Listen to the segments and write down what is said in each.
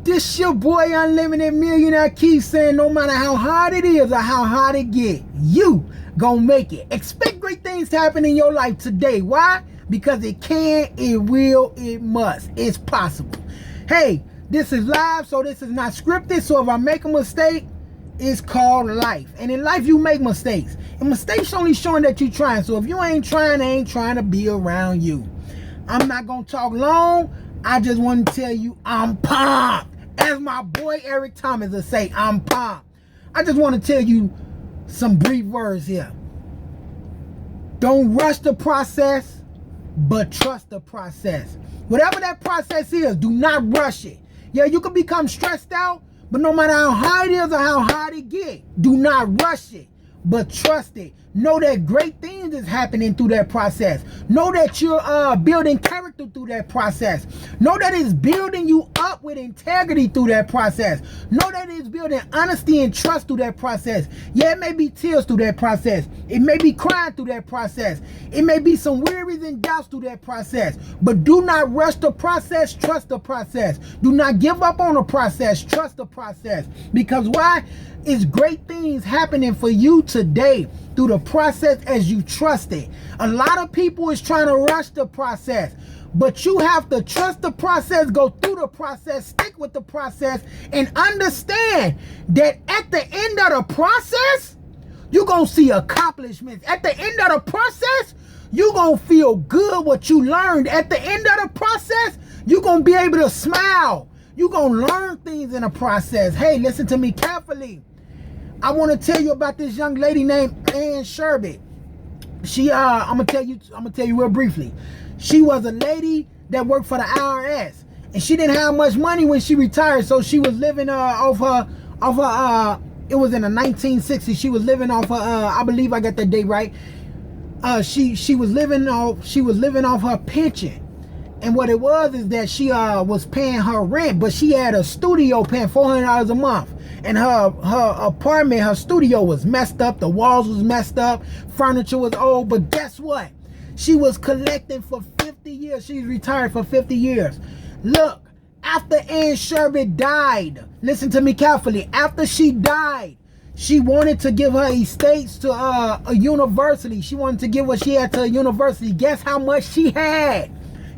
This your boy Unlimited Millionaire keeps saying no matter how hard it is or how hard it get, you gonna make it. Expect great things to happen in your life today. Why? Because it can, it will, it must. It's possible. Hey, this is live, so this is not scripted. So if I make a mistake, it's called life. And in life, you make mistakes. And mistakes only showing that you're trying. So if you ain't trying, I ain't trying to be around you. I'm not gonna talk long. I just want to tell you I'm pumped. As my boy Eric Thomas will say, I'm pumped. I just want to tell you some brief words here. Don't rush the process, but trust the process. Whatever that process is, do not rush it. Yeah, you can become stressed out, but no matter how hard it is or how hard it gets, do not rush it, but trust it. Know that great things is happening through that process. Know that you're building character through that process. Know that it's building you up with integrity through that process. Know that it's building honesty and trust through that process. Yeah, it may be tears through that process. It may be crying through that process. It may be some worries and doubts through that process. But do not rush the process. Trust the process. Do not give up on the process. Trust the process. Because why? It's great things happening for you today through the process as you trust it. A lot of people is trying to rush the process, but you have to trust the process, go through the process, stick with the process, and understand that at the end of the process, you're going to see accomplishments. At the end of the process, you're going to feel good what you learned. At the end of the process, you're going to be able to smile. You're going to learn things in the process. Hey, listen to me carefully. I want to tell you about this young lady named Ann Sherbet. She, I'm gonna tell you real briefly. She was a lady that worked for the IRS, and she didn't have much money when she retired, so she was living off her. It was in the 1960s. She was living off her. I believe I got that date right. She was living off her pension. And what it was is that she was paying her rent, but she had a studio paying $400 a month. And her apartment, her studio was messed up. The walls was messed up. Furniture was old. But guess what? She was collecting for 50 years. She's retired for 50 years. Look, after Ann Sherbet died, listen to me carefully. After she died, she wanted to give her estates to a university. She wanted to give what she had to a university. Guess how much she had?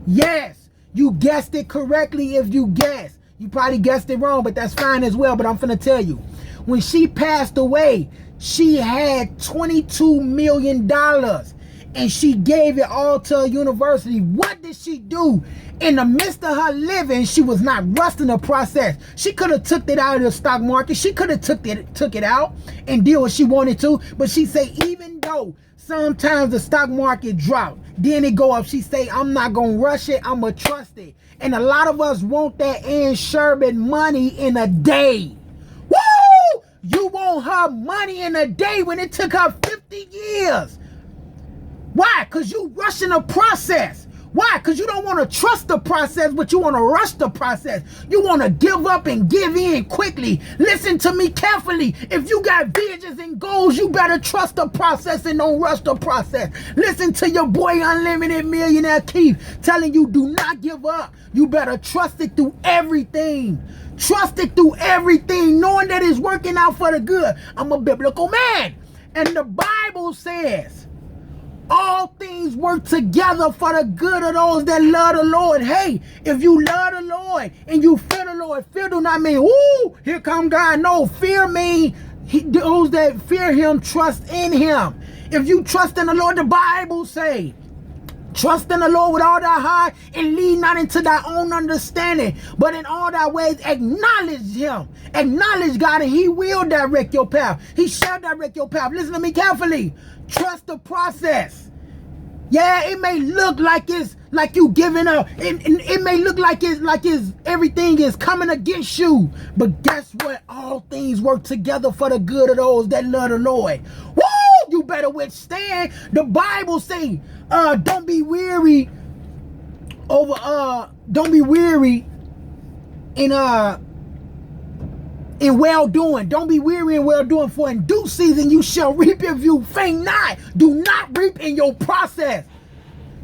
Yes, you guessed it correctly if you guessed. You probably guessed it wrong, but that's fine as well. But I'm finna tell you. When she passed away, she had $22 million. And she gave it all to a university. What did she do? In the midst of her living, she was not rusting the process. She could have took it out of the stock market. She could have took it out and did what she wanted to. But she say, even though sometimes the stock market drop, then it go up, she say, I'm not going to rush it. I'm going to trust it. And a lot of us want that Ann Sherbet money in a day. Woo! You want her money in a day when it took her 50 years. Why? Because you rushing the process. Why? Because you don't want to trust the process, but you want to rush the process. You want to give up and give in quickly. Listen to me carefully. If you got visions and goals, you better trust the process and don't rush the process. Listen to your boy Unlimited Millionaire Keith telling you, do not give up. You better trust it through everything. Trust it through everything, knowing that it's working out for the good. I'm a biblical man. And the Bible says, all things work together for the good of those that love the Lord. Hey, if you love the Lord and you fear the Lord, fear do not mean, ooh, here come God. No, fear means those that fear him trust in him. If you trust in the Lord, the Bible say, trust in the Lord with all thy heart and lean not into thy own understanding, but in all thy ways acknowledge him. Acknowledge God and he will direct your path. He shall direct your path. Listen to me carefully. Trust the process. Yeah, it may look like it's like you giving up. It may look like it's everything is coming against you. But guess what? All things work together for the good of those that love the Lord. Woo! You better withstand. The Bible say, don't be weary in well doing. Don't be weary in well doing, for in due season you shall reap if you faint not. Do not reap in your process.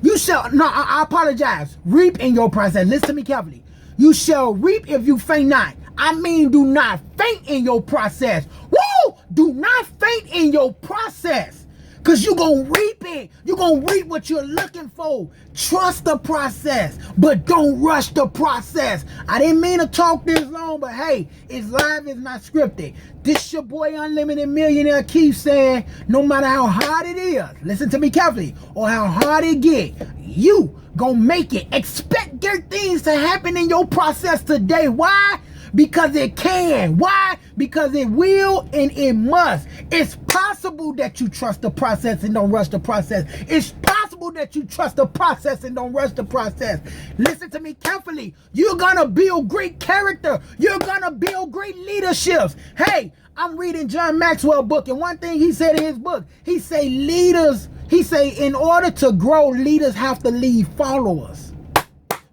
You shall, no, I apologize. Reap in your process. Listen to me carefully. You shall reap if you faint not. I mean, do not faint in your process. Woo! Do not faint in your process. Because you're going to reap it. You're going to reap what you're looking for. Trust the process, but don't rush the process. I didn't mean to talk this long, but hey, it's live, it's not scripted. This your boy Unlimited Millionaire keeps saying, no matter how hard it is, listen to me carefully, or how hard it get, you gonna make it. Expect good things to happen in your process today. Why? Because it can. Why? Because it will and it must. It's possible that you trust the process and don't rush the process. It's possible that you trust the process and don't rush the process. Listen to me carefully. You're gonna build great character. You're gonna build great leaderships. Hey, I'm reading John Maxwell's book, and one thing he said in his book, he say in order to grow, leaders have to lead followers.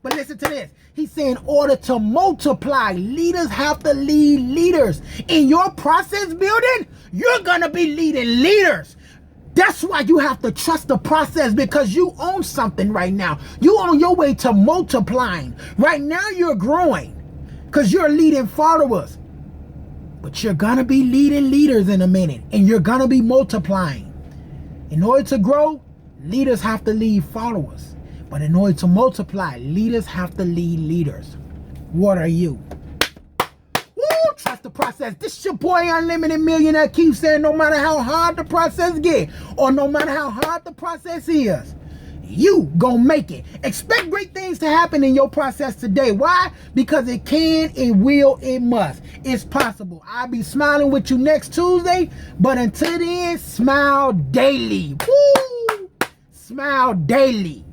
But listen to this. He said in order to multiply, leaders have to lead leaders. In your process building, you're going to be leading leaders. That's why you have to trust the process, because you own something right now. You're on your way to multiplying. Right now you're growing because you're leading followers. But you're going to be leading leaders in a minute, and you're going to be multiplying. In order to grow, leaders have to lead followers. But in order to multiply, leaders have to lead leaders. What are you? Woo! Trust the process. This is your boy Unlimited Millionaire keeps saying, no matter how hard the process get, or no matter how hard the process is, you gonna make it. Expect great things to happen in your process today. Why? Because it can, it will, it must. It's possible. I'll be smiling with you next Tuesday, but until then, smile daily. Woo! Smile daily.